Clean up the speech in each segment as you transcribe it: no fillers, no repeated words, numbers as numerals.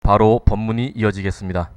바로 본문이 이어지겠습니다.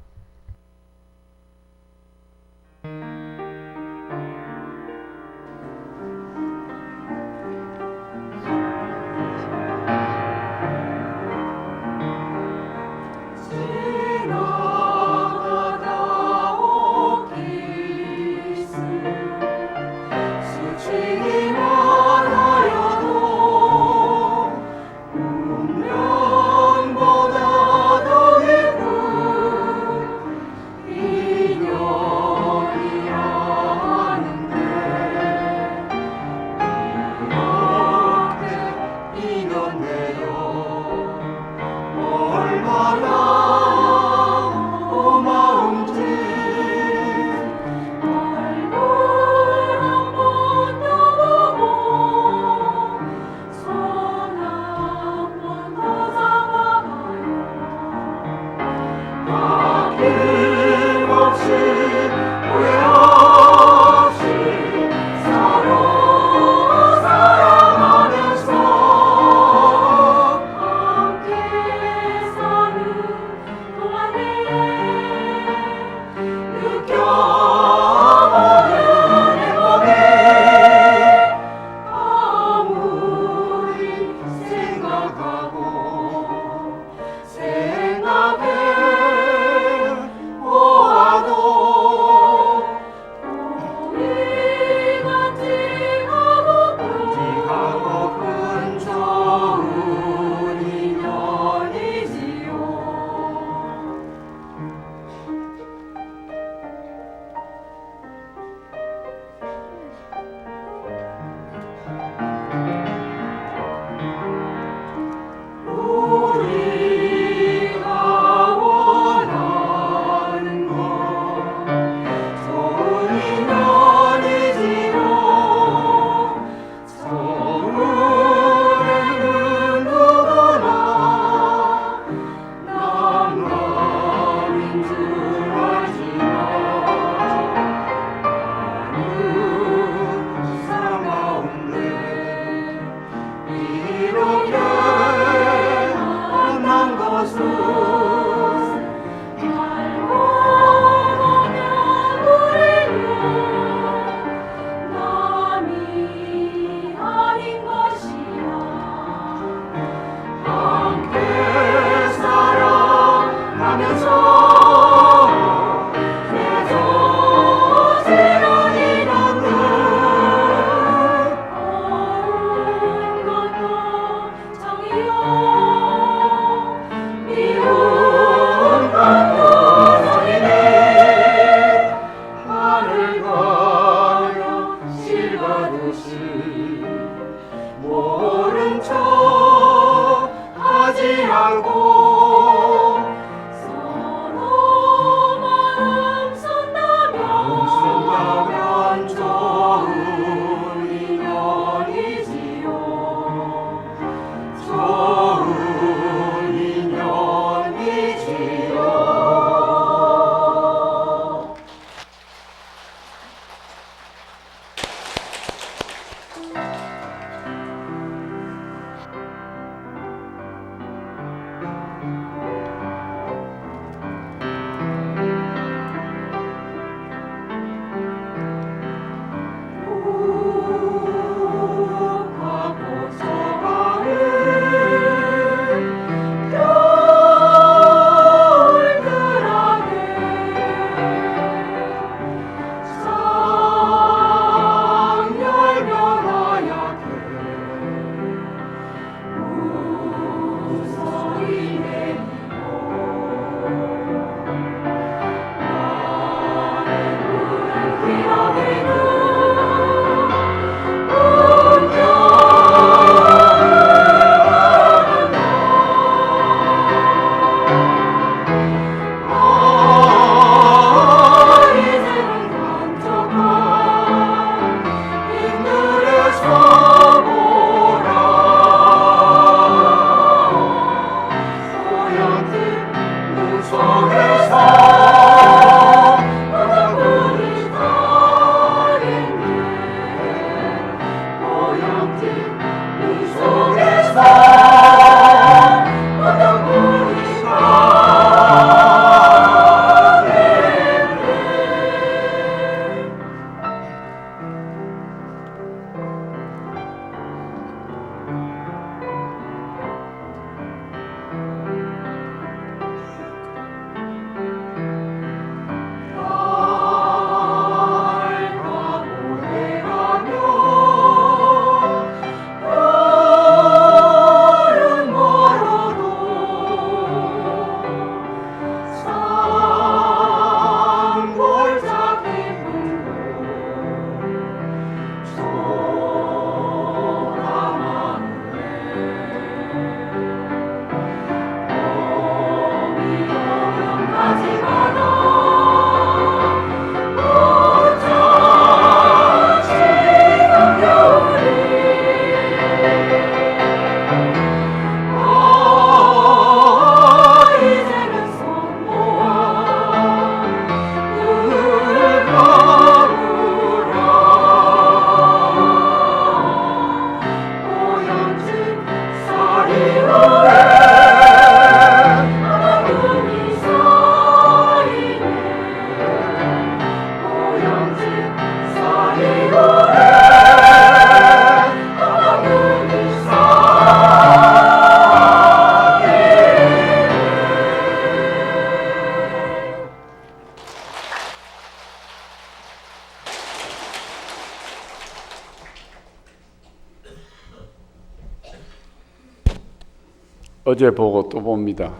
어제 보고 또 봅니다.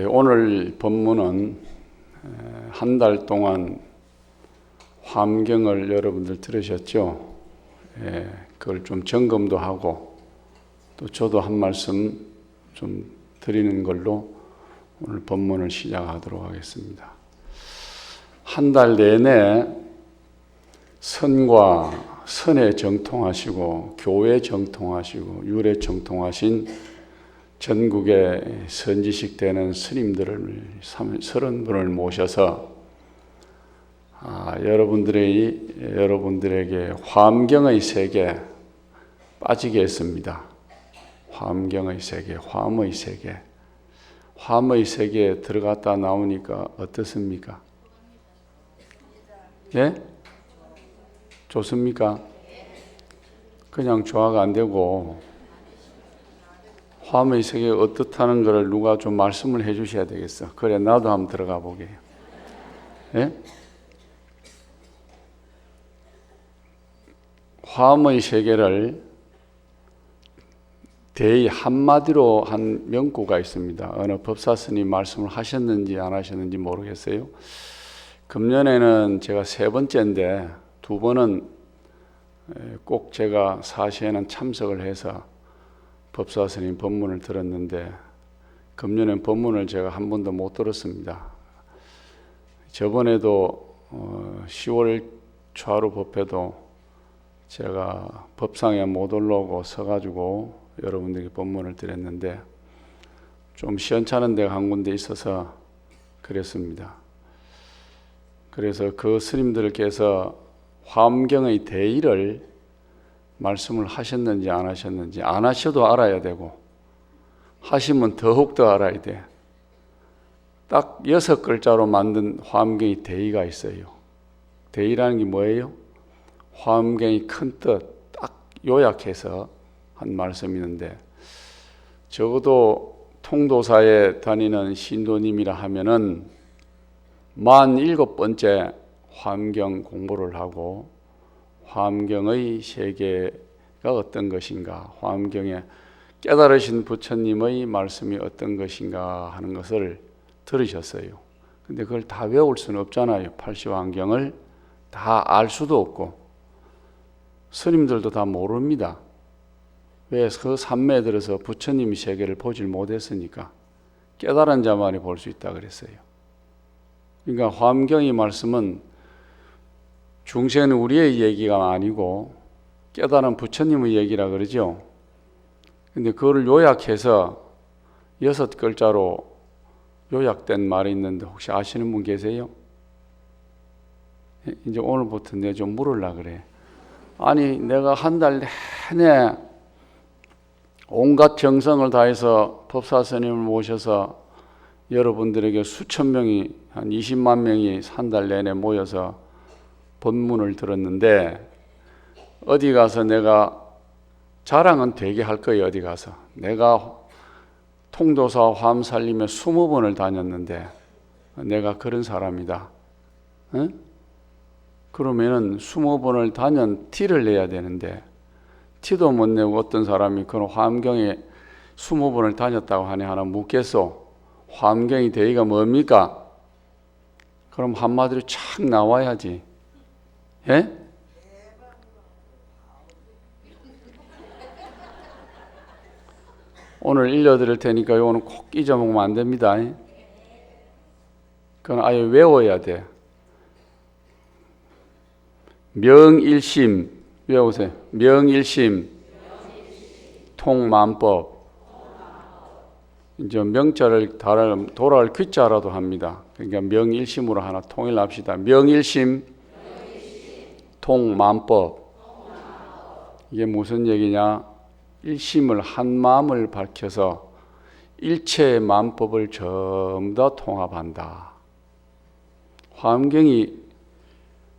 오늘 본문은 한 달 동안 화엄경을 여러분들 들으셨죠? 그걸 좀 점검도 하고 또 저도 한 말씀 좀 드리는 걸로 오늘 본문을 시작하도록 하겠습니다. 한 달 내내 선과 선에 정통하시고 교회에 정통하시고 율에 정통하신 전국에 선지식 되는 스님들을 30분을 모셔서 여러분들에게 화엄경의 세계 빠지게 했습니다. 화엄경의 세계, 화엄의 세계. 화엄의 세계에 들어갔다 나오니까 어떻습니까? 예? 좋습니까? 그냥 좋아가 안 되고 화엄의 세계가 어떻다는 것을 누가 좀 말씀을 해 주셔야 되겠어. 그래 나도 한번 들어가 보게. 예? 화엄의 세계를 대의 한마디로 한 명구가 있습니다. 어느 법사스님 말씀을 하셨는지 안 하셨는지 모르겠어요. 금년에는 제가 3번째인데 2번은 꼭 제가 사시에는 참석을 해서 법사스님 법문을 들었는데 금년엔 법문을 제가 한 번도 못 들었습니다. 저번에도 10월 초하루 법회도 제가 법상에 못 올라오고 서가지고 여러분들에게 법문을 드렸는데 좀 시원찮은 데가 한 군데 있어서 그랬습니다. 그래서 그 스님들께서 화엄경의 대의를 말씀을 하셨는지 안 하셨는지 안 하셔도 알아야 되고 하시면 더욱더 알아야 돼. 딱 6글자로 만든 화엄경의 대의가 있어요. 대의라는 게 뭐예요? 화엄경의 큰 뜻 딱 요약해서 한 말씀이 있는데 적어도 통도사에 다니는 신도님이라 하면은 47번째 화엄경 공부를 하고 화엄경의 세계가 어떤 것인가, 화엄경에 깨달으신 부처님의 말씀이 어떤 것인가 하는 것을 들으셨어요. 근데 그걸 다 외울 수는 없잖아요. 80화엄경을 다 알 수도 없고 스님들도 다 모릅니다. 왜? 그 산매에 들어서 부처님의 세계를 보질 못했으니까 깨달은 자만이 볼 수 있다 그랬어요. 그러니까 화엄경의 말씀은 중세는 우리의 얘기가 아니고 깨달은 부처님의 얘기라 그러죠. 근데 그거를 요약해서 6글자로 요약된 말이 있는데 혹시 아시는 분 계세요? 이제 오늘부터 내가 좀 물으려고 그래. 아니 내가 한 달 내내 온갖 정성을 다해서 법사스님을 모셔서 여러분들에게 수천 명이 한 20만 명이 한 달 내내 모여서 법문을 들었는데 어디 가서 내가 자랑은 되게 할 거예요. 어디 가서 내가 통도사 화엄살림에 20번을 다녔는데 내가 그런 사람이다. 응? 그러면은 20번을 다년 티를 내야 되는데 티도 못 내고 어떤 사람이 그런 화엄경에 20번을 다녔다고 하니 하나 묻겠소? 화엄경의 대의가 뭡니까? 그럼 한마디로 착 나와야지. 예? 오늘 읽어드릴 테니까 이거는 꼭 잊어먹으면 안 됩니다. 그건 아예 외워야 돼. 명일심 외우세요. 명일심 통만법. 이제 명자를 돌아갈 귀자라도 합니다. 그러니까 명일심으로 하나 통일합시다. 명일심 통만법. 이게 무슨 얘기냐? 일심을 한 마음을 밝혀서 일체의 만법을 전부 다 통합한다. 화엄경이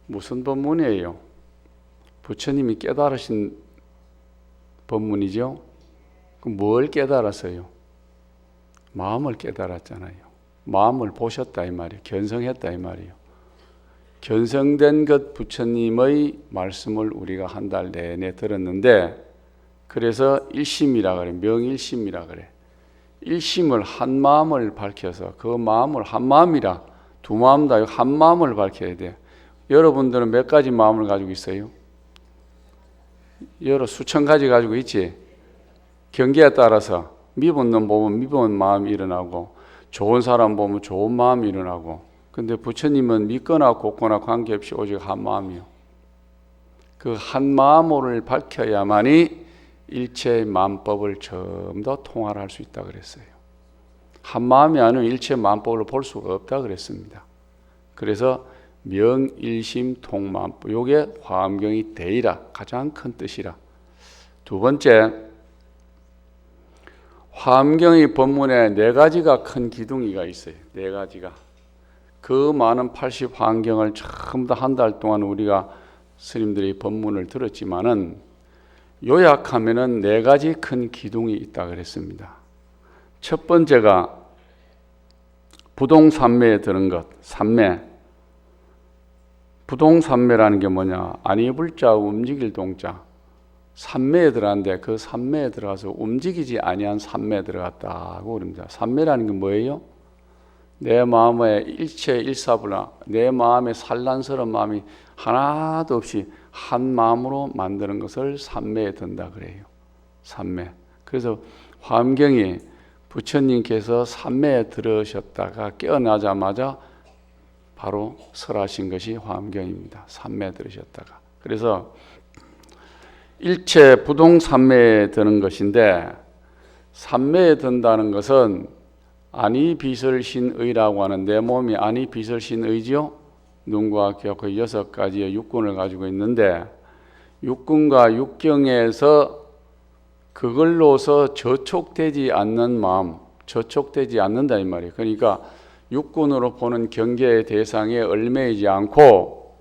무슨 법문이에요? 부처님이 깨달으신 법문이죠. 그럼 뭘 깨달았어요? 마음을 깨달았잖아요. 마음을 보셨다 이 말이에요. 견성했다 이 말이에요. 견성된 것 부처님의 말씀을 우리가 한 달 내내 들었는데, 그래서 일심이라 그래. 명일심이라 그래. 일심을 한 마음을 밝혀서 그 마음을 한 마음이라, 두 마음 다 한 마음을 밝혀야 돼. 여러분들은 몇 가지 마음을 가지고 있어요? 여러 수천 가지 가지고 있지. 경계에 따라서 미운 놈 보면 미운 마음이 일어나고, 좋은 사람 보면 좋은 마음이 일어나고. 근데 부처님은 믿거나 곱거나 관계없이 오직 한 마음이요. 그 한 마음을 밝혀야만이 일체의 만법을 전부 다 통할할 수 있다 그랬어요. 한 마음이 아니면 일체 만법을 볼 수가 없다 그랬습니다. 그래서 명일심 통만법, 요게 화엄경의 대의라, 가장 큰 뜻이라. 두 번째, 화엄경의 법문에 네 가지가 큰 기둥이가 있어요. 네 가지가. 그 많은 80화엄경을 전부 다 한 달 동안 우리가 스님들의 법문을 들었지만은 요약하면은 네 가지 큰 기둥이 있다 그랬습니다. 첫 번째가 부동산매에 드는 것, 산매. 부동산매라는 게 뭐냐? 아니불자 움직일 동자. 산매에 들어갔는데 그 산매에 들어가서 움직이지 아니한 산매에 들어갔다고 그럽니다. 산매라는 게 뭐예요? 내 마음의 일체 일사불란, 내 마음의 산란스러운 마음이 하나도 없이 한 마음으로 만드는 것을 산매에 든다 그래요. 산매. 그래서 화엄경이 부처님께서 산매에 들으셨다가 깨어나자마자 바로 설하신 것이 화엄경입니다. 산매에 들으셨다가. 그래서 일체 부동산매에 드는 것인데, 산매에 든다는 것은 아니비설신의라고 하는, 내 몸이 아니비설신의지요. 눈과 귀와 그 6가지의 육군을 가지고 있는데, 육군과 육경에서 그걸로서 저촉되지 않는 마음, 저촉되지 않는다 이 말이에요. 그러니까 육군으로 보는 경계의 대상에 얽매이지 않고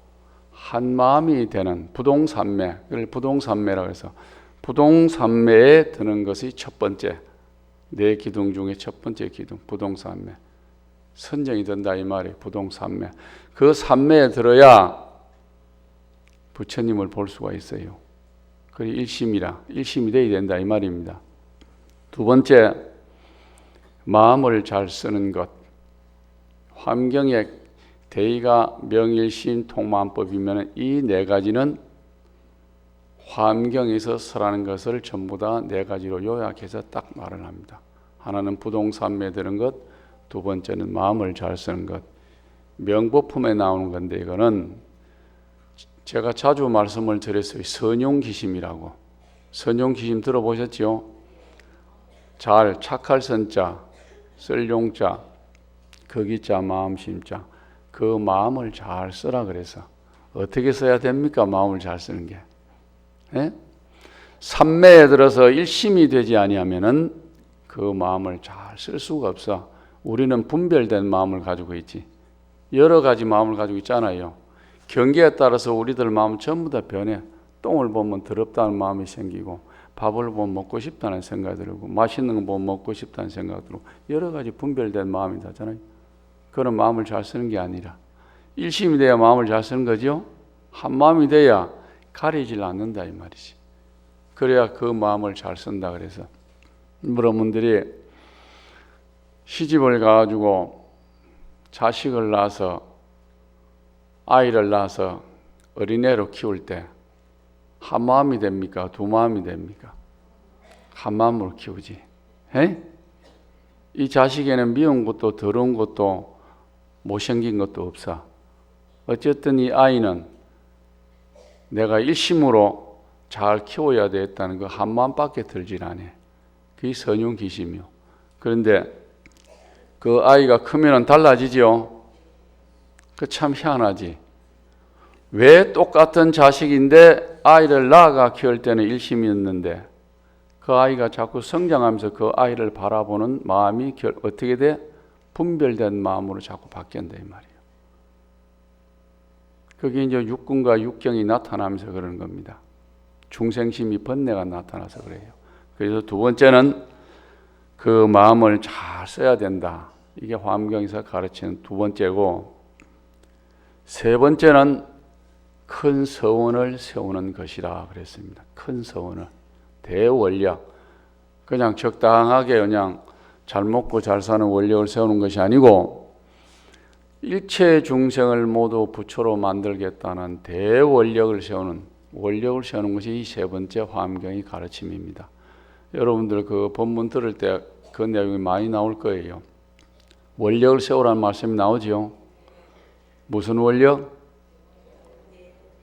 한 마음이 되는 부동산매, 그걸 부동산매라고 해서 부동산매에 드는 것이 첫 번째, 네 기둥 중에 첫 번째 기둥, 부동산매. 선정이 된다 이 말이에요. 부동산매. 그 산매에 들어야 부처님을 볼 수가 있어요. 그게 일심이 돼야 된다 이 말입니다. 두 번째, 마음을 잘 쓰는 것. 화엄경의 대의가 명일심 통만법이면 이 네 가지는 화엄경에서 설하는 것을 전부 다 네 가지로 요약해서 딱 말을 합니다. 하나는 부동산매에 드는 것, 두 번째는 마음을 잘 쓰는 것. 명법품에 나오는 건데, 이거는 제가 자주 말씀을 드렸어요. 선용기심이라고. 선용기심 들어보셨죠? 잘, 착할 선자, 쓸 용자, 거기자, 마음심자. 그 마음을 잘 쓰라 그래서. 어떻게 써야 됩니까? 마음을 잘 쓰는 게. 예? 삼매에 들어서 일심이 되지 아니하면은 그 마음을 잘 쓸 수가 없어. 우리는 분별된 마음을 가지고 있지. 여러 가지 마음을 가지고 있잖아요. 경계에 따라서 우리들 마음 전부 다 변해. 똥을 보면 더럽다는 마음이 생기고, 밥을 보면 먹고 싶다는 생각이 들고, 맛있는 거 보면 먹고 싶다는 생각이 들고, 여러 가지 분별된 마음이 나잖아요. 그런 마음을 잘 쓰는 게 아니라 일심이 돼야 마음을 잘 쓰는 거죠. 한 마음이 돼야 가리질 않는다 이 말이지. 그래야 그 마음을 잘 쓴다. 그래서 여러분들이 시집을 가가지고 자식을 낳아서, 아이를 낳아서 어린애로 키울 때 한 마음이 됩니까? 두 마음이 됩니까? 한 마음으로 키우지. 에? 이 자식에는 미운 것도 더러운 것도 못생긴 것도 없어. 어쨌든 이 아이는 내가 일심으로 잘 키워야 되겠다는 그 한 마음밖에 들질 않아. 그게 선용기심이요. 그런데 그 아이가 크면은 달라지죠. 그 참 희한하지. 왜 똑같은 자식인데 아이를 낳아가 키울 때는 일심이었는데 그 아이가 자꾸 성장하면서 그 아이를 바라보는 마음이 어떻게 돼? 분별된 마음으로 자꾸 바뀐다 이 말이에요. 그게 이제 육군과 육경이 나타나면서 그러는 겁니다. 중생심이 번뇌가 나타나서 그래요. 그래서 두 번째는 그 마음을 잘 써야 된다. 이게 화엄경에서 가르치는 두 번째고, 세 번째는 큰 서원을 세우는 것이라 그랬습니다. 큰 서원을. 대원력. 그냥 적당하게 그냥 잘 먹고 잘 사는 원력을 세우는 것이 아니고 일체 중생을 모두 부처로 만들겠다는 대원력을 세우는 것이 이 세 번째 화엄경의 가르침입니다. 여러분들 그 본문 들을 때 그 내용이 많이 나올 거예요. 원력을 세우라는 말씀이 나오지요. 무슨 원력?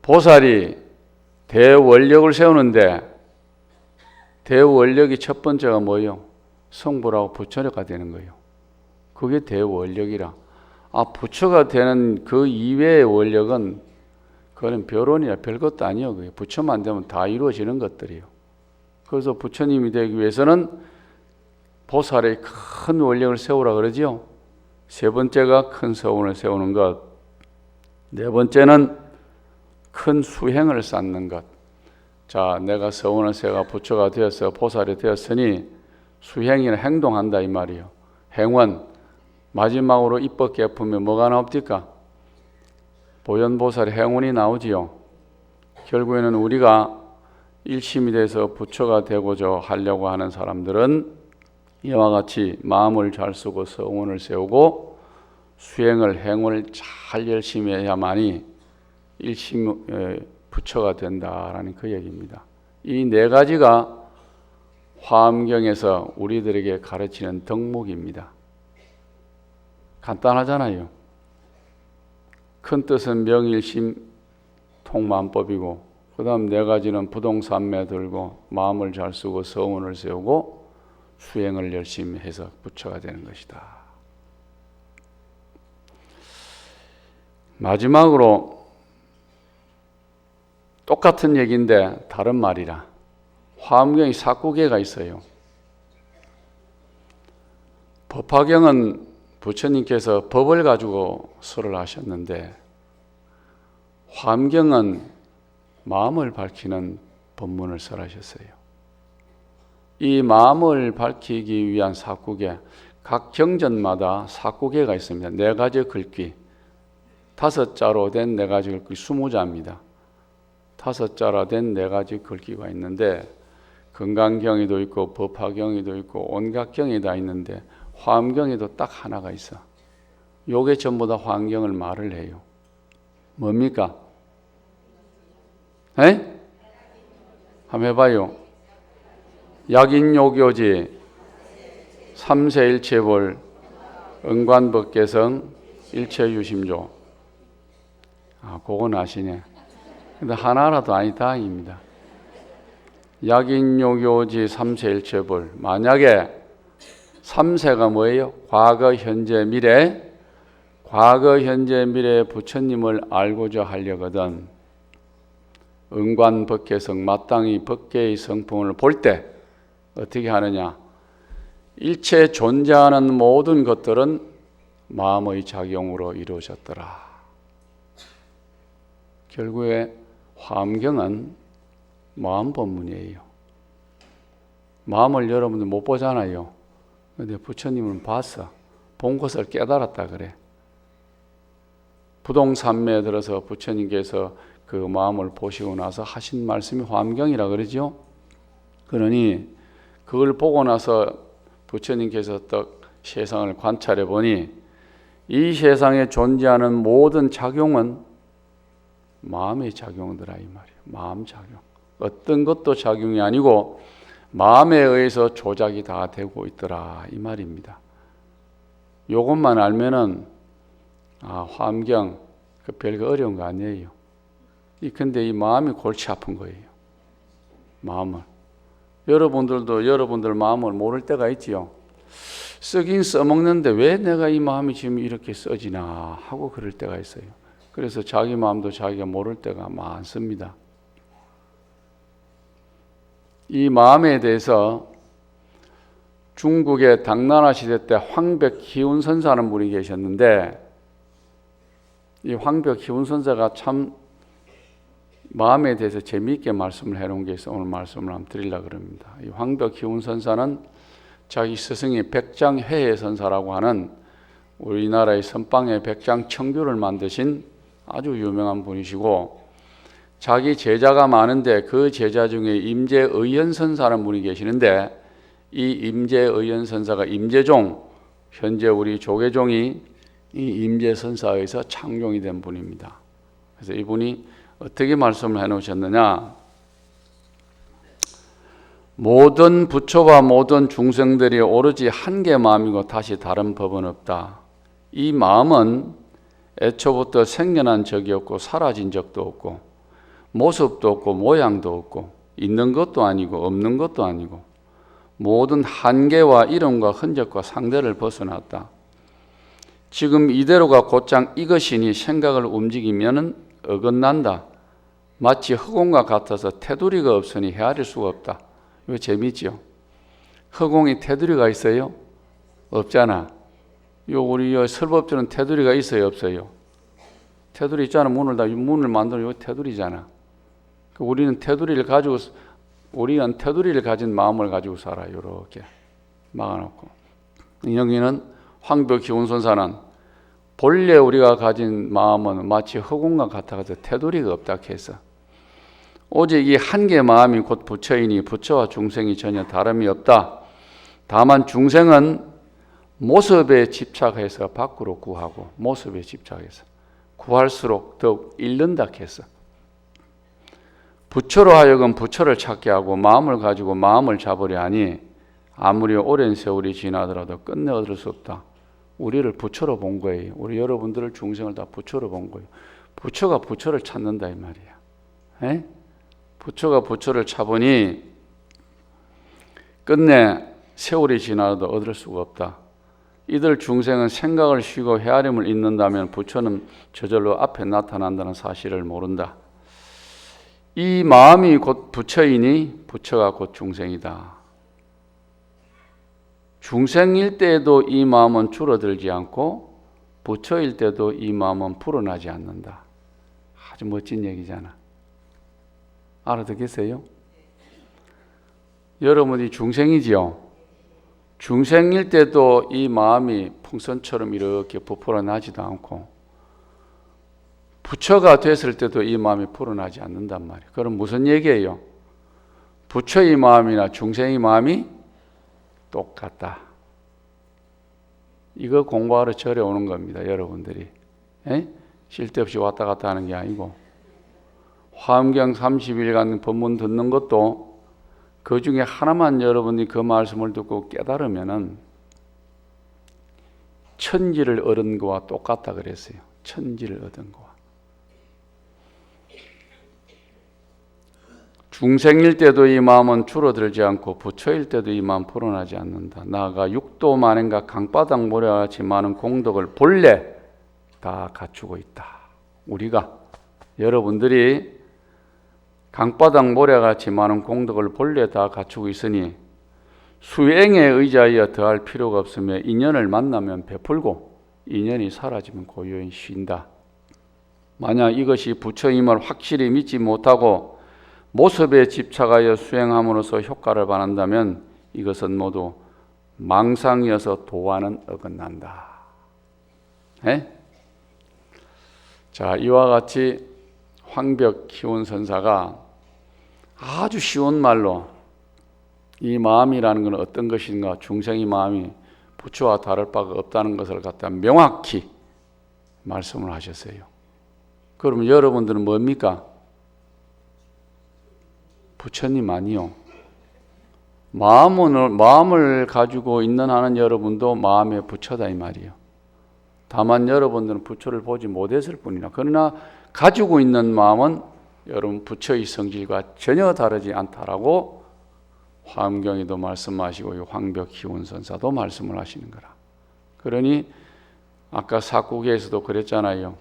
보살이 대원력을 세우는데 대원력이 첫 번째가 뭐예요? 성불하고 부처가 되는 거예요. 그게 대원력이라. 부처가 되는 그 이외의 원력은 그거는 별원이야 별것도 아니에요. 그게 부처만 되면 다 이루어지는 것들이에요. 그래서 부처님이 되기 위해서는 보살의 큰 원력을 세우라 그러지요. 세 번째가 큰 서원을 세우는 것. 네 번째는 큰 수행을 쌓는 것. 자, 내가 서원을 세가 부처가 되었어 보살이 되었으니 수행이나 행동한다 이 말이에요. 행원. 마지막으로 입법 개품에 뭐가 나옵니까? 보현보살의 행운이 나오지요. 결국에는 우리가 일심이 돼서 부처가 되고자 하려고 하는 사람들은 이와 같이 마음을 잘 쓰고 서원을 세우고 수행을 행을 잘 열심히 해야만이 일심 부처가 된다라는 그 얘기입니다. 이 네 가지가 화엄경에서 우리들에게 가르치는 덕목입니다. 간단하잖아요. 큰 뜻은 명일심 통만법이고 그 다음 네 가지는 부동산매 들고 마음을 잘 쓰고 서원을 세우고 수행을 열심히 해서 부처가 되는 것이다. 마지막으로 똑같은 얘기인데 다른 말이라. 화엄경이 사구계가 있어요. 법화경은 부처님께서 법을 가지고 설을 하셨는데 화엄경은 마음을 밝히는 법문을 설하셨어요. 이 마음을 밝히기 위한 사구계, 각 경전마다 사구계가 있습니다. 네 가지 글귀, 5자로 된 네 가지 글귀 20자입니다. 5자로 된 네 가지 글귀가 있는데 건강경에도 있고 법화경에도 있고 온갖 경이 다 있는데 화엄경에도 딱 하나가 있어. 요게 전부 다 화엄경을 말을 해요. 뭡니까? 에? 한번 해봐요. 약인요교지 삼세일체볼 응관법계성 일체유심조. 그건 아시네. 근데 하나라도 아니 다행입니다. 약인요교지 삼세일체볼. 만약에 삼세가 뭐예요? 과거, 현재, 미래. 과거, 현재, 미래 부처님을 알고자 하려거든 응관법계성 마땅히 법계의 성품을 볼 때 어떻게 하느냐? 일체 존재하는 모든 것들은 마음의 작용으로 이루어졌더라. 결국에 화엄경은 마음 법문이에요. 마음을 여러분들 못 보잖아요. 근데 부처님은 봤어. 본 것을 깨달았다 그래. 부동산매에 들어서 부처님께서 그 마음을 보시고 나서 하신 말씀이 화엄경이라 그러죠. 그러니 그걸 보고 나서 부처님께서 또 세상을 관찰해 보니 이 세상에 존재하는 모든 작용은 마음의 작용이더라 이 말이에요. 마음 작용. 어떤 것도 작용이 아니고 마음에 의해서 조작이 다 되고 있더라 이 말입니다. 이것만 알면은 화엄경 그 별거 어려운 거 아니에요. 근데 이 마음이 골치 아픈 거예요. 마음을. 여러분들도 여러분들 마음을 모를 때가 있지요. 쓰긴 써먹는데 왜 내가 이 마음이 지금 이렇게 써지나 하고 그럴 때가 있어요. 그래서 자기 마음도 자기가 모를 때가 많습니다. 이 마음에 대해서 중국의 당나라 시대 때 황벽희운 선사라는 분이 계셨는데 이 황벽희운 선사가 참 마음에 대해서 재미있게 말씀을 해놓은 게 있어 오늘 말씀을 한번 드리려고 합니다. 이 황벽희운 선사는 자기 스승이 백장회해 선사라고 하는 우리나라의 선방의 백장청규를 만드신 아주 유명한 분이시고 자기 제자가 많은데 그 제자 중에 임재의연 선사라는 분이 계시는데 이 임재의연 선사가 임재종, 현재 우리 조계종이 이 임재선사에서 창종이 된 분입니다. 그래서 이분이 어떻게 말씀을 해놓으셨느냐, 모든 부처와 모든 중생들이 오로지 한 개 마음이고 다시 다른 법은 없다. 이 마음은 애초부터 생겨난 적이 없고 사라진 적도 없고 모습도 없고 모양도 없고 있는 것도 아니고 없는 것도 아니고 모든 한계와 이름과 흔적과 상대를 벗어났다. 지금 이대로가 곧장 이것이니 생각을 움직이면 어긋난다. 마치 허공과 같아서 테두리가 없으니 헤아릴 수가 없다. 이거 재밌죠? 허공에 테두리가 있어요? 없잖아. 우리 설법들은 테두리가 있어요, 없어요? 테두리 있잖아. 문을 만들어 이거 테두리잖아. 우리는 테두리를 가진 마음을 가지고 살아요. 이렇게 막아놓고. 여기는 황벽기운선사는 본래 우리가 가진 마음은 마치 허공과 같아서 테두리가 없다 해서 오직 이 한 개 마음이 곧 부처이니 부처와 중생이 전혀 다름이 없다. 다만 중생은 모습에 집착해서 밖으로 구하고 모습에 집착해서 구할수록 더욱 잃는다 해서 부처로 하여금 부처를 찾게 하고 마음을 가지고 마음을 잡으려 하니 아무리 오랜 세월이 지나더라도 끝내 얻을 수 없다. 우리를 부처로 본 거예요. 우리 여러분들을 중생을 다 부처로 본 거예요. 부처가 부처를 찾는다 이 말이야. 에? 부처가 부처를 찾으니 끝내 세월이 지나도 얻을 수가 없다. 이들 중생은 생각을 쉬고 헤아림을 잊는다면 부처는 저절로 앞에 나타난다는 사실을 모른다. 이 마음이 곧 부처이니 부처가 곧 중생이다. 중생일 때에도 이 마음은 줄어들지 않고 부처일 때도 이 마음은 불어나지 않는다. 아주 멋진 얘기잖아. 알아듣겠어요? 여러분이 중생이지요? 중생일 때도 이 마음이 풍선처럼 이렇게 부풀어 나지도 않고 부처가 됐을 때도 이 마음이 불어나지 않는단 말이에요. 그럼 무슨 얘기예요? 부처의 마음이나 중생의 마음이 똑같다. 이거 공부하러 절에 오는 겁니다. 여러분들이. 쉴 데 없이 왔다 갔다 하는 게 아니고 화엄경 30일간 법문 듣는 것도 그 중에 하나만 여러분이 그 말씀을 듣고 깨달으면은 천지를 얻은 거와 똑같다 그랬어요. 천지를 얻은 거와. 중생일 때도 이 마음은 줄어들지 않고 부처일 때도 이 마음 불어나지 않는다. 나아가 육도 만행과 강바닥 모래와 같이 많은 공덕을 본래 다 갖추고 있다. 우리가 여러분들이 강바닥 모래와 같이 많은 공덕을 본래 다 갖추고 있으니 수행에 의지하여 더할 필요가 없으며 인연을 만나면 베풀고 인연이 사라지면 고요히 쉰다. 만약 이것이 부처임을 확실히 믿지 못하고 모습에 집착하여 수행함으로써 효과를 바란다면 이것은 모두 망상이어서 도와는 어긋난다. 자, 이와 같이 황벽기운선사가 아주 쉬운 말로 이 마음이라는 것은 어떤 것인가, 중생의 마음이 부처와 다를 바가 없다는 것을 갖다 명확히 말씀을 하셨어요. 그러면 여러분들은 뭡니까? 부처님 아니요. 마음을 가지고 있는 하는 여러분도 마음의 부처다 이 말이에요. 다만 여러분들은 부처를 보지 못했을 뿐이나 그러나 가지고 있는 마음은 여러분 부처의 성질과 전혀 다르지 않다라고 화엄경에도 말씀하시고 황벽기운선사도 말씀을 하시는 거라. 그러니 아까 사구계에서도 그랬잖아요.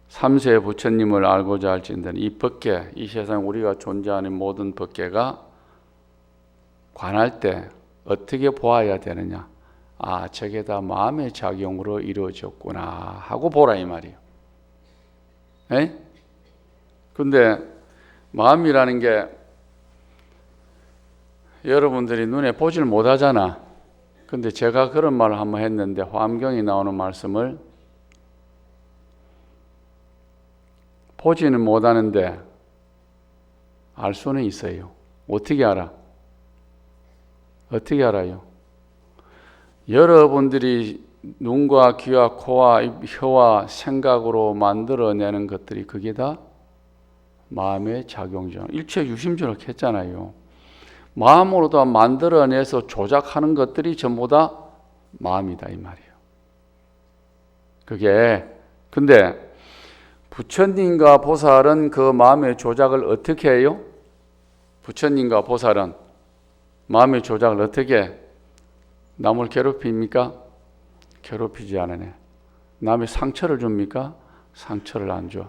삼세 부처님을 알고자 할진대는 이 법계, 이 세상 우리가 존재하는 모든 법계가 관할 때 어떻게 보아야 되느냐. 아, 저게 다 마음의 작용으로 이루어졌구나 하고 보라 이 말이에요. 근데 마음이라는 게 여러분들이 눈에 보질 못하잖아. 근데 제가 그런 말을 한번 했는데 화엄경에 나오는 말씀을 보지는 못하는데 알 수는 있어요. 어떻게 알아? 어떻게 알아요? 여러분들이 눈과 귀와 코와 혀와 생각으로 만들어내는 것들이 그게 다 마음의 작용이죠. 일체 유심주로 했잖아요. 마음으로 다 만들어내서 조작하는 것들이 전부 다 마음이다 이 말이에요. 그게 근데 부처님과 보살은 그 마음의 조작을 어떻게 해요? 부처님과 보살은 마음의 조작을 어떻게 남을 괴롭힙니까? 괴롭히지 않으네. 남의 상처를 줍니까? 상처를 안 줘.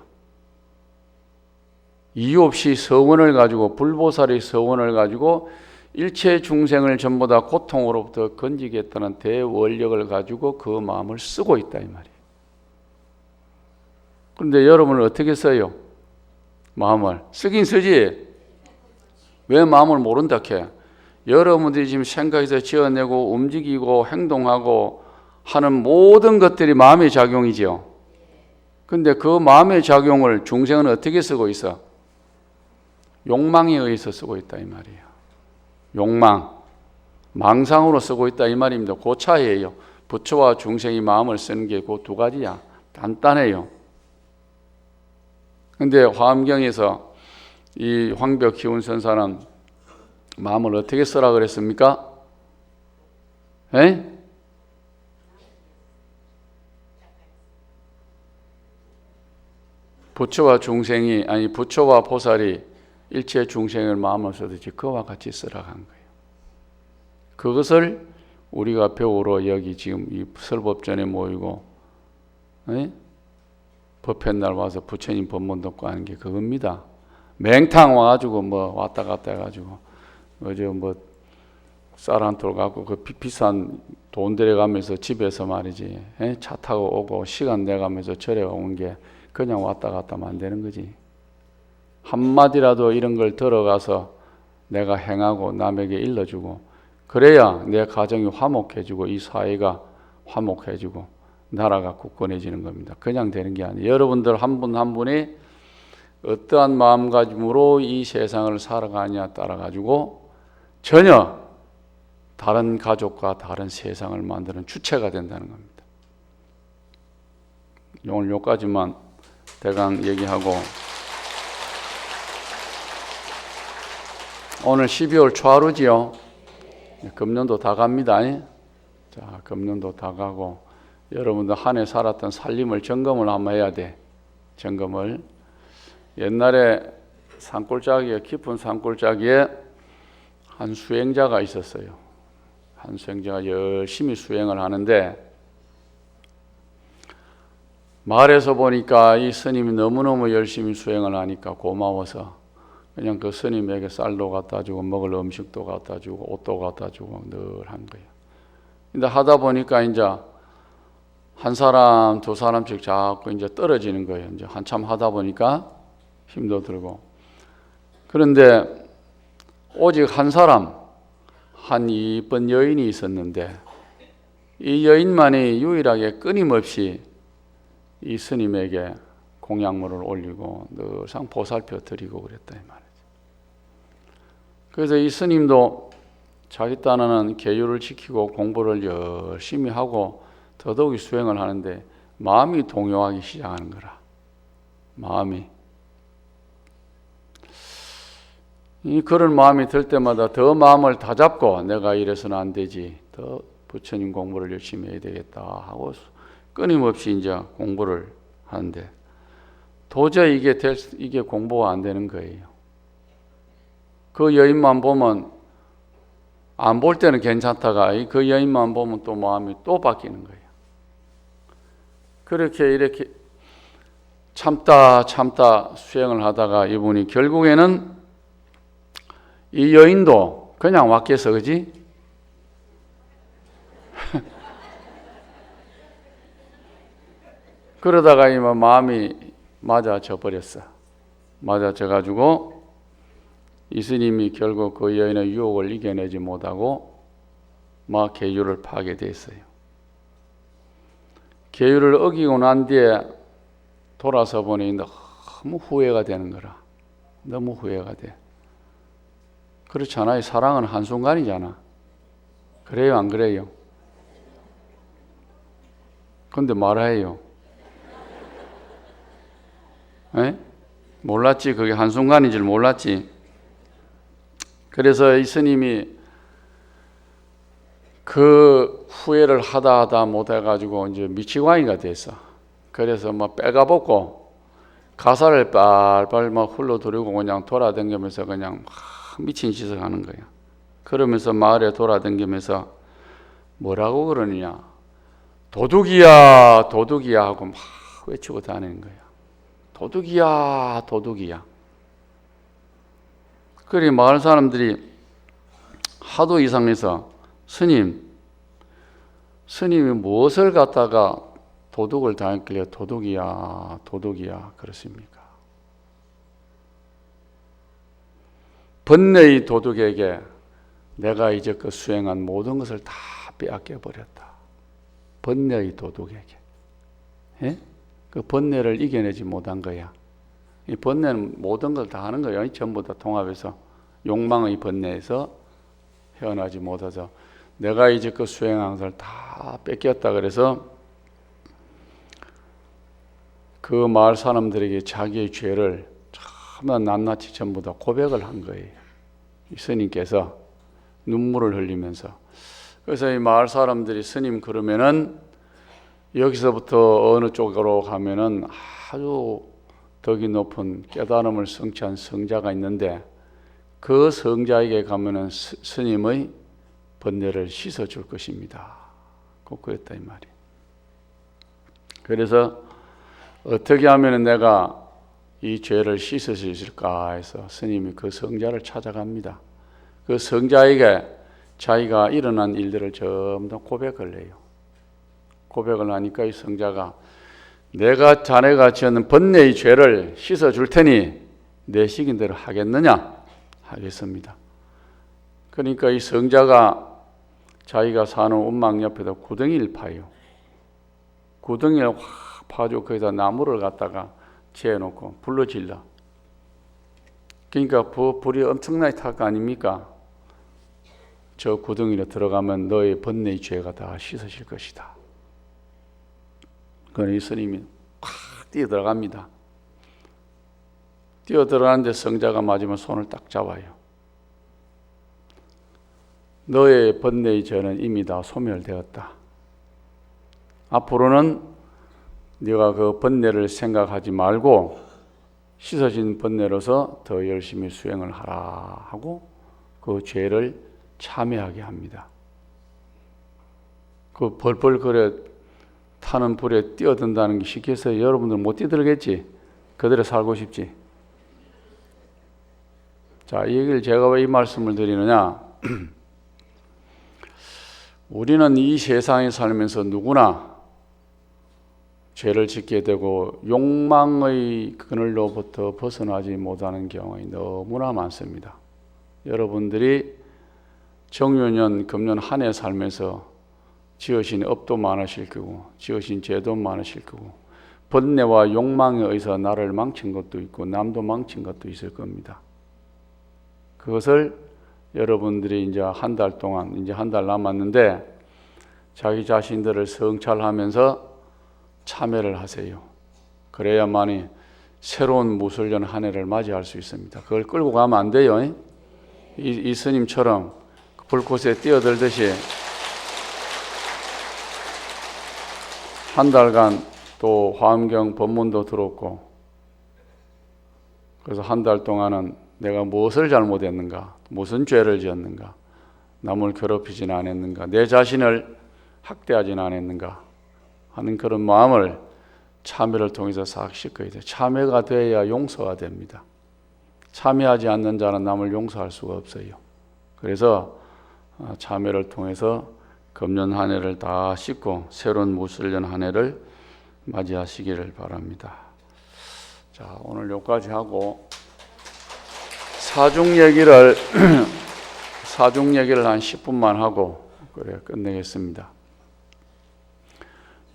이유 없이 서원을 가지고 불보살의 서원을 가지고 일체 중생을 전부 다 고통으로부터 건지겠다는 대원력을 가지고 그 마음을 쓰고 있다 이 말이에요. 그런데 여러분은 어떻게 써요? 마음을 쓰긴 쓰지. 왜 마음을 모른다 해? 여러분들이 지금 생각해서 지어내고 움직이고 행동하고 하는 모든 것들이 마음의 작용이지요. 근데 그 마음의 작용을 중생은 어떻게 쓰고 있어? 욕망에 의해서 쓰고 있다 이 말이에요. 욕망, 망상으로 쓰고 있다 이 말입니다. 그 차이예요. 부처와 중생이 마음을 쓰는 게 그 두 가지야. 간단해요. 근데 화엄경에서 이 황벽 기운선사는 마음을 어떻게 쓰라 그랬습니까? 에? 부처와 중생이 아니 부처와 보살이 일체 중생을 마음을 쓰듯이 그와 같이 쓰라 한 거예요. 그것을 우리가 배우러 여기 지금 이 설법전에 모이고 법회날 와서 부처님 법문 듣고 하는 게 그겁니다. 맹탕 와가지고 뭐 왔다 갔다 해가지고 어제 뭐 쌀 한 톨 갖고 그 비싼 돈 들여가면서 집에서 말이지 차 타고 오고 시간 내가면서 절에 온 게 그냥 왔다 갔다 안 되는 거지. 한마디라도 이런 걸 들어가서 내가 행하고 남에게 일러주고 그래야 내 가정이 화목해지고 이 사회가 화목해지고 나라가 굳건해지는 겁니다. 그냥 되는 게 아니에요. 여러분들 한 분 한 분이 어떠한 마음가짐으로 이 세상을 살아가느냐 따라가지고 전혀 다른 가족과 다른 세상을 만드는 주체가 된다는 겁니다. 오늘 여기까지만 대강 얘기하고 오늘 12월 초하루지요. 금년도 다 갑니다. 자, 금년도 다 가고 여러분들 한 해 살았던 살림을 점검을 한번 해야 돼. 점검을. 옛날에 산골짜기에 깊은 산골짜기에 한 수행자가 있었어요. 한 수행자가 열심히 수행을 하는데 마을에서 보니까 이 스님이 너무너무 열심히 수행을 하니까 고마워서 그냥 그 스님에게 쌀도 갖다 주고 먹을 음식도 갖다 주고 옷도 갖다 주고 늘 한 거예요. 근데 하다 보니까 이제 한 사람 두 사람씩 자꾸 이제 떨어지는 거예요. 이제 한참 하다 보니까 힘도 들고. 그런데 오직 한 사람, 한 이쁜 여인이 있었는데 이 여인만이 유일하게 끊임없이 이 스님에게 공양물을 올리고 늘상 보살펴 드리고 그랬다 이 말이죠. 그래서 이 스님도 자기 딴에는 계율을 지키고 공부를 열심히 하고 더더욱이 수행을 하는데 마음이 동요하기 시작하는 거라. 마음이. 그런 마음이 들 때마다 더 마음을 다잡고 내가 이래서는 안 되지. 더 부처님 공부를 열심히 해야 되겠다 하고 끊임없이 이제 공부를 하는데 도저히 이게 공부가 안 되는 거예요. 그 여인만 보면 안 볼 때는 괜찮다가 그 여인만 보면 또 마음이 또 바뀌는 거예요. 그렇게 이렇게 참다 수행을 하다가 이분이 결국에는 이 여인도 그냥 왔겠어, 그지? 그러다가 이만 마음이 맞아져 버렸어. 맞아져 가지고 이 스님이 결국 그 여인의 유혹을 이겨내지 못하고 막 계율을 파게 됐어요. 계율을 어기고 난 뒤에 돌아서 보니 너무 후회가 되는 거라. 너무 후회가 돼. 그렇잖아요. 사랑은 한순간이잖아. 그래요, 안 그래요? 근데 말해요. 에? 몰랐지. 그게 한순간인 줄 몰랐지. 그래서 이 스님이 그 후회를 하다 못해가지고 이제 미치광이가 됐어. 그래서 막 빼가벗고 가사를 빨빨 막 흘러들이고 그냥 돌아다니면서 그냥 막 미친 짓을 하는 거야. 그러면서 마을에 돌아다니면서 뭐라고 그러느냐. 도둑이야, 도둑이야 하고 막 외치고 다니는 거야. 도둑이야, 도둑이야. 그래 마을 사람들이 하도 이상해서 스님이 무엇을 갖다가 도둑을 당했길래 도둑이야, 도둑이야 그렇습니까? 번뇌의 도둑에게 내가 이제껏 수행한 모든 것을 다 빼앗겨 버렸다. 번뇌의 도둑에게. 예? 그 번뇌를 이겨내지 못한 거야. 이 번뇌는 모든 걸 다 하는 거예요. 전부 다 통합해서 욕망의 번뇌에서 헤어나지 못해서 내가 이제껏 수행한 것을 다 뺏겼다. 그래서 그 마을 사람들에게 자기의 죄를 참나 낱낱이 전부 다 고백을 한 거예요. 이 스님께서 눈물을 흘리면서. 그래서 이 마을 사람들이 스님 그러면은 여기서부터 어느 쪽으로 가면은 아주 덕이 높은 깨달음을 성취한 성자가 있는데 그 성자에게 가면은 스님의 번뇌를 씻어줄 것입니다. 꼭 그랬다 이 말이에요. 그래서 어떻게 하면 내가 이 죄를 씻을 수 있을까 해서 스님이 그 성자를 찾아갑니다. 그 성자에게 자기가 일어난 일들을 전부 다 고백을 해요. 고백을 하니까 이 성자가 내가 자네가 지은 번뇌의 죄를 씻어줄 테니 내 시킨 대로 하겠느냐? 하겠습니다. 그러니까 이 성자가 자기가 사는 운막 옆에다 구덩이를 파요. 구덩이를 확 파주고 거기다 나무를 갖다가 재놓고 불로 질러. 그러니까 불이 엄청나게 탈 거 아닙니까? 저 구덩이로 들어가면 너의 번뇌의 죄가 다 씻어질 것이다. 그러니 스님이 확 뛰어 들어갑니다. 뛰어 들어가는데 성자가 마지막 손을 딱 잡아요. 너의 번뇌의 죄는 이미 다 소멸되었다. 앞으로는 네가 그 번뇌를 생각하지 말고 씻어진 번뇌로서 더 열심히 수행을 하라 하고 그 죄를 참회하게 합니다. 그 벌벌 그래 타는 불에 뛰어든다는 게 쉽게 해서 여러분들 못 뛰어들겠지? 그대로 살고 싶지? 자, 이 얘기를 제가 왜 이 말씀을 드리느냐? 우리는 이 세상에 살면서 누구나 죄를 짓게 되고 욕망의 그늘로부터 벗어나지 못하는 경우가 너무나 많습니다. 여러분들이 정유년, 금년 한 해 살면서 지으신 업도 많으실 거고 지으신 죄도 많으실 거고 번뇌와 욕망에 의해서 나를 망친 것도 있고 남도 망친 것도 있을 겁니다. 그것을 여러분들이 이제 한 달 동안 이제 한 달 남았는데 자기 자신들을 성찰하면서 참회를 하세요. 그래야만이 새로운 무술년 한 해를 맞이할 수 있습니다. 그걸 끌고 가면 안 돼요. 이 스님처럼 불꽃에 뛰어들듯이 한 달간 또 화엄경 법문도 들었고 그래서 한 달 동안은 내가 무엇을 잘못했는가, 무슨 죄를 지었는가, 남을 괴롭히지는 않았는가, 내 자신을 학대하지는 않았는가 하는 그런 마음을 참회를 통해서 싹 씻어야 돼요. 참회가 돼야 용서가 됩니다. 참회하지 않는 자는 남을 용서할 수가 없어요. 그래서 참회를 통해서 금년 한 해를 다 씻고 새로운 무술년 한 해를 맞이하시기를 바랍니다. 자, 오늘 여기까지 하고 사중 얘기를 한 10분만 하고 그래 끝내겠습니다.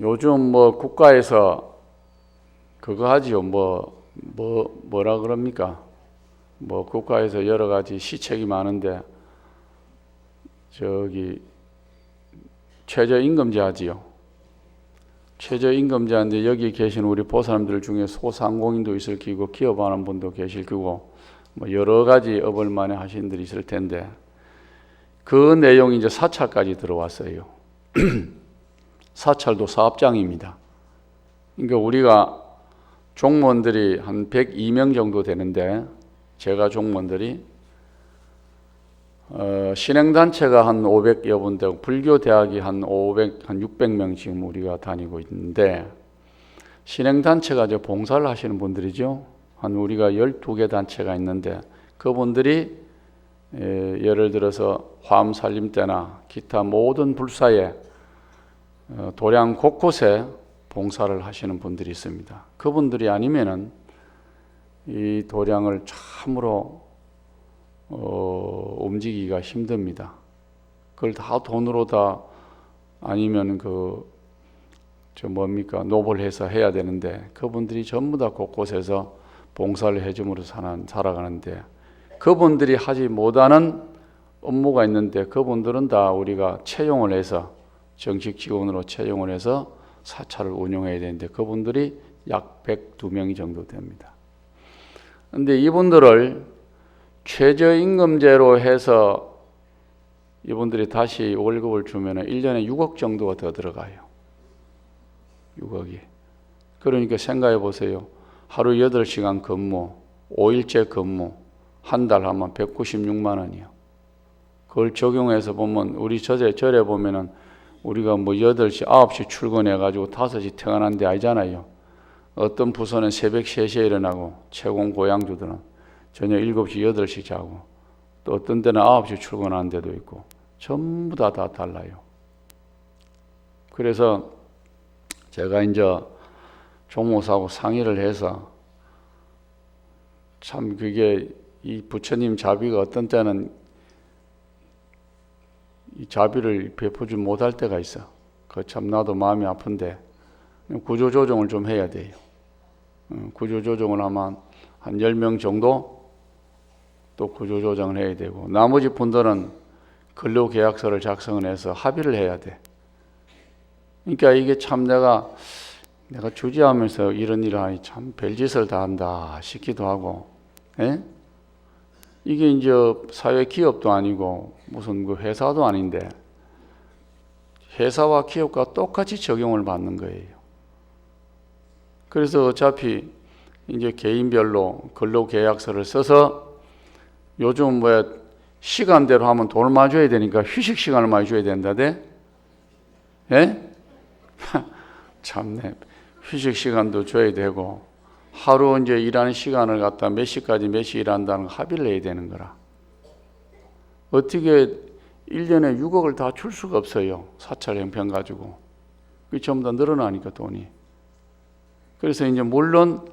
요즘 뭐 국가에서 그거 하지요. 뭐 뭐라 그럽니까? 뭐 국가에서 여러 가지 시책이 많은데 저기 최저임금제 하지요. 최저임금제인데 여기 계신 우리 보사람들 중에 소상공인도 있을 끼고 기업하는 분도 계실 끼고 뭐 여러 가지 업을 많이 하시는 분들이 있을 텐데 그 내용이 이제 사찰까지 들어왔어요. 사찰도 사업장입니다. 그러니까 우리가 종무원들이 한 102명 정도 되는데 제가 종무원들이 신행단체가 한 500여 분 되고 불교대학이 한 600명 지금 우리가 다니고 있는데 신행단체가 이제 봉사를 하시는 분들이죠. 한 우리가 12개 단체가 있는데 그분들이 예를 들어서 화엄살림 때나 기타 모든 불사에 도량 곳곳에 봉사를 하시는 분들이 있습니다. 그분들이 아니면은 이 도량을 참으로 움직이기가 힘듭니다. 그걸 다 돈으로 다 아니면 노블해서 해야 되는데 그분들이 전부 다 곳곳에서 봉사를 해줌으로 살아가는데 그분들이 하지 못하는 업무가 있는데 그분들은 다 우리가 채용을 해서 정식 직원으로 채용을 해서 사찰을 운영해야 되는데 그분들이 약 102명이 정도 됩니다. 그런데 이분들을 최저임금제로 해서 이분들이 다시 월급을 주면 1년에 6억 정도가 더 들어가요. 6억이. 그러니까 생각해 보세요. 하루 8시간 근무, 5일째 근무, 한 달 하면 196만 원이요. 그걸 적용해서 보면 우리 절에 보면은 우리가 뭐 8시, 9시 출근해가지고 5시 퇴근하는 데 아니잖아요. 어떤 부서는 새벽 3시에 일어나고 채공 고양주들은 저녁 7시, 8시 자고 또 어떤 데는 9시 출근하는 데도 있고 전부 다 달라요. 그래서 제가 이제 종무사하고 상의를 해서 참 그게 이 부처님 자비가 어떤 때는 이 자비를 베푸지 못할 때가 있어. 그 참 나도 마음이 아픈데 구조조정을 좀 해야 돼요. 구조조정을 하면 한 10명 정도 또 구조조정을 해야 되고 나머지 분들은 근로계약서를 작성을 해서 합의를 해야 돼. 그러니까 이게 참 내가 주지하면서 이런 일을 하니 참 별짓을 다 한다 싶기도 하고 예? 이게 이제 사회 기업도 아니고 무슨 그 회사도 아닌데 회사와 기업과 똑같이 적용을 받는 거예요. 그래서 어차피 이제 개인별로 근로계약서를 써서 요즘 뭐 시간대로 하면 돈을 많이 줘야 되니까 휴식 시간을 많이 줘야 된다대? 예? 참네. 휴식 시간도 줘야 되고 하루 이제 일하는 시간을 갖다 몇 시까지 몇 시 일한다는 거 합의를 해야 되는 거라. 어떻게 1년에 6억을 다 줄 수가 없어요. 사찰 형편 가지고. 그게 전부 다 늘어나니까 돈이. 그래서 이제 물론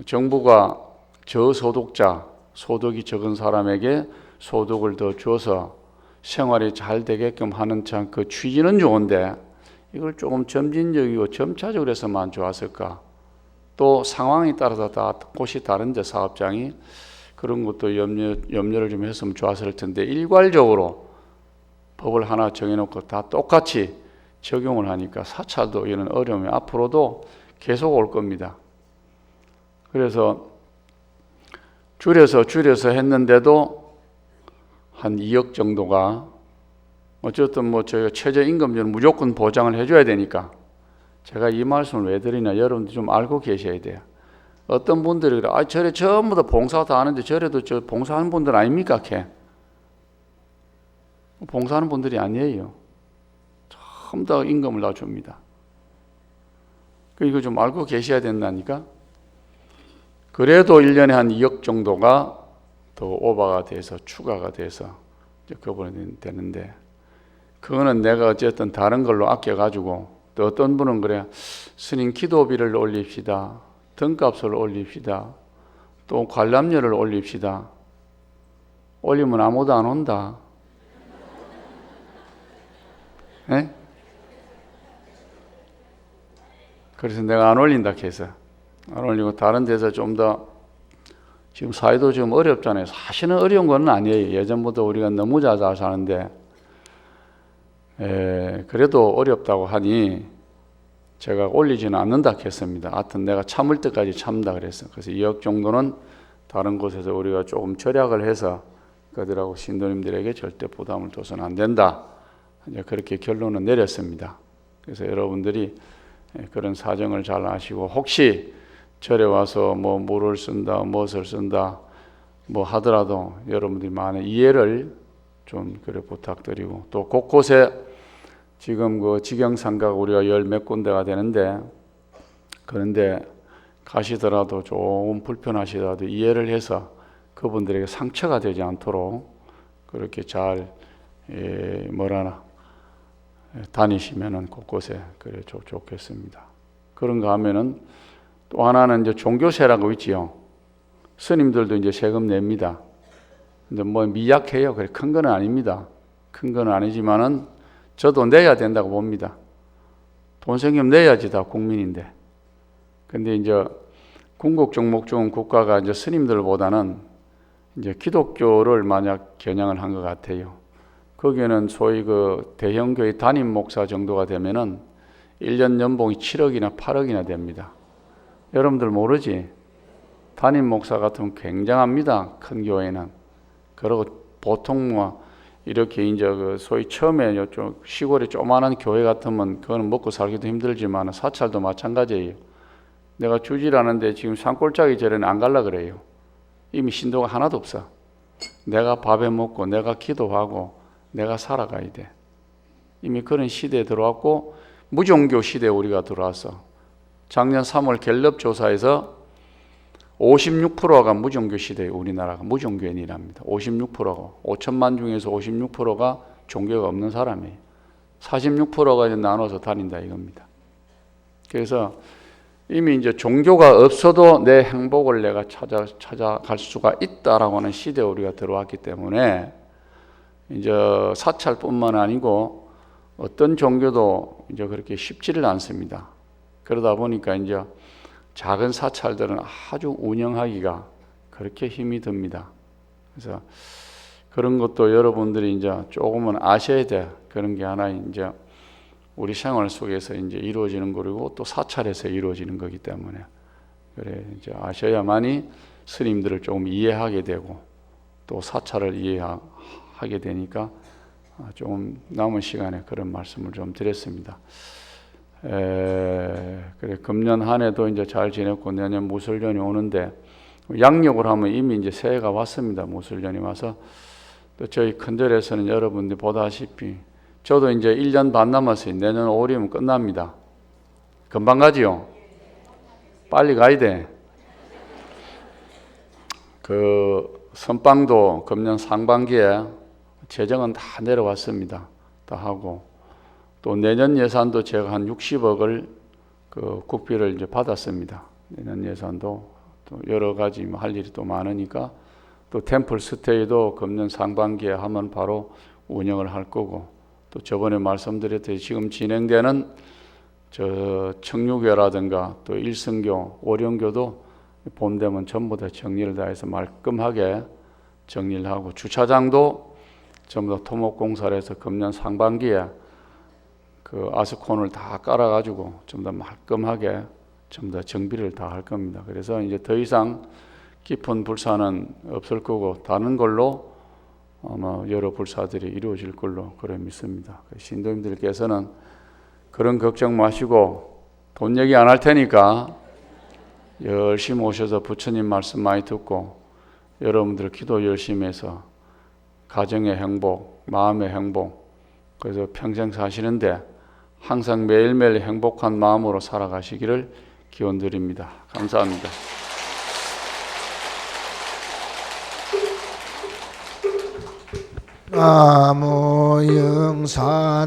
정부가 저소득자, 소득이 적은 사람에게 소득을 더 줘서 생활이 잘 되게끔 하는 참 그 취지는 좋은데 이걸 조금 점진적이고 점차적으로 해서만 좋았을까? 또 상황에 따라서 다 곳이 다른데 사업장이 그런 것도 염려를 좀 했으면 좋았을 텐데 일괄적으로 법을 하나 정해놓고 다 똑같이 적용을 하니까 사찰도 이런 어려움이 앞으로도 계속 올 겁니다. 그래서 줄여서 했는데도 한 2억 정도가 어쨌든 뭐 저희가 최저임금제는 무조건 보장을 해줘야 되니까 제가 이 말씀을 왜 드리냐 여러분들 좀 알고 계셔야 돼요. 어떤 분들이 그래, 저래 전부 다 봉사 다 하는데 저래도 저 봉사하는 분들 아닙니까? 봉사하는 분들이 아니에요. 전부 다 임금을 다 줍니다. 이거 좀 알고 계셔야 된다니까. 그래도 1년에 한 2억 정도가 더 오버가 돼서 추가가 돼서 그분이 되는데 그거는 내가 어쨌든 다른 걸로 아껴가지고 또 어떤 분은 그래 스님 기도비를 올립시다. 등값을 올립시다. 또 관람료를 올립시다. 올리면 아무도 안 온다. 에? 그래서 내가 안 올린다 해서 안 올리고 다른 데서 좀 더 지금 사회도 좀 어렵잖아요. 사실은 어려운 건 아니에요. 예전보다 우리가 너무 잘 사는데 그래도 어렵다고 하니 제가 올리지는 않는다 했습니다. 하여튼 내가 참을 때까지 참다 그랬어요. 그래서 2억 정도는 다른 곳에서 우리가 조금 절약을 해서 그들하고 신도님들에게 절대 부담을 줘서는 안 된다. 이제 그렇게 결론을 내렸습니다. 그래서 여러분들이 그런 사정을 잘 아시고 혹시 절에 와서 뭐 물을 쓴다, 무엇을 쓴다 뭐 하더라도 여러분들이 많은 이해를 좀 그래 부탁드리고 또 곳곳에 지금 그 직영상가가 우리가 열 몇 군데가 되는데 그런데 가시더라도 조금 불편하시더라도 이해를 해서 그분들에게 상처가 되지 않도록 그렇게 잘 다니시면은 곳곳에 그래 좋겠습니다. 그런가 하면은 또 하나는 이제 종교세라고 있지요. 스님들도 이제 세금 냅니다. 근데 뭐 미약해요. 그래 큰 거는 아닙니다. 큰 거는 아니지만은 저도 내야 된다고 봅니다. 돈 생기면 내야지 다 국민인데. 근데 이제 궁극적 목적은 국가가 이제 스님들보다는 이제 기독교를 만약 겨냥을 한 것 같아요. 거기에는 소위 그 대형 교회 담임 목사 정도가 되면은 1년 연봉이 7억이나 8억이나 됩니다. 여러분들 모르지? 담임 목사 같으면 굉장합니다. 큰 교회는. 그리고 보통 뭐 이렇게 이제 그 소위 처음에 좀 시골에 조그마한 교회 같으면 그거는 먹고 살기도 힘들지만 사찰도 마찬가지예요. 내가 주질 않은데 지금 산골짜기 절에는 안 갈라 그래요. 이미 신도가 하나도 없어. 내가 밥에 먹고 내가 기도하고 내가 살아가야 돼. 이미 그런 시대에 들어왔고 무종교 시대에 우리가 들어왔어. 작년 3월 갤럽 조사에서 56%가 무종교 시대에 우리나라가 무종교인이랍니다. 56%가 5천만 중에서 56%가 종교가 없는 사람이에요. 46%가 이제 나눠서 다닌다 이겁니다. 그래서 이미 이제 종교가 없어도 내 행복을 내가 찾아갈 수가 있다라고 하는 시대에 우리가 들어왔기 때문에 이제 사찰뿐만 아니고 어떤 종교도 이제 그렇게 쉽지를 않습니다. 그러다 보니까 이제 작은 사찰들은 아주 운영하기가 그렇게 힘이 듭니다. 그래서 그런 것도 여러분들이 이제 조금은 아셔야 돼. 그런 게 하나 이제 우리 생활 속에서 이제 이루어지는 거고 또 사찰에서 이루어지는 거기 때문에 그래 이제 아셔야만이 스님들을 조금 이해하게 되고 또 사찰을 이해하게 되니까 조금 남은 시간에 그런 말씀을 좀 드렸습니다. 그래 금년 한 해도 이제 잘 지냈고 내년 무술년이 오는데 양력을 하면 이미 이제 새해가 왔습니다. 무술년이 와서 또 저희 큰절에서는 여러분들 보다시피 저도 이제 1년 반 남았어요. 내년 5월이면 끝납니다. 금방 가지요? 빨리 가야 돼. 그 선빵도 금년 상반기에 재정은 다 내려왔습니다. 다 하고 또 내년 예산도 제가 한 60억을 그 국비를 이제 받았습니다. 내년 예산도 또 여러 가지 뭐 할 일이 또 많으니까 또 템플 스테이도 금년 상반기에 하면 바로 운영을 할 거고 또 저번에 말씀드렸듯이 지금 진행되는 저 청류교라든가 또 일성교, 오령교도 봄 되면 전부 다 정리를 다 해서 말끔하게 정리를 하고 주차장도 전부 다 토목공사를 해서 금년 상반기에 그 아스콘을 다 깔아가지고 전부 다 말끔하게 전부 다 정비를 다 할 겁니다. 그래서 이제 더 이상 깊은 불사는 없을 거고 다른 걸로 아마 여러 불사들이 이루어질 걸로 그래 믿습니다. 신도님들께서는 그런 걱정 마시고 돈 얘기 안 할 테니까 열심히 오셔서 부처님 말씀 많이 듣고 여러분들 기도 열심히 해서 가정의 행복, 마음의 행복 그래서 평생 사시는데 항상 매일매일 행복한 마음으로 살아가시기를 기원드립니다. 감사합니다. 나무 영산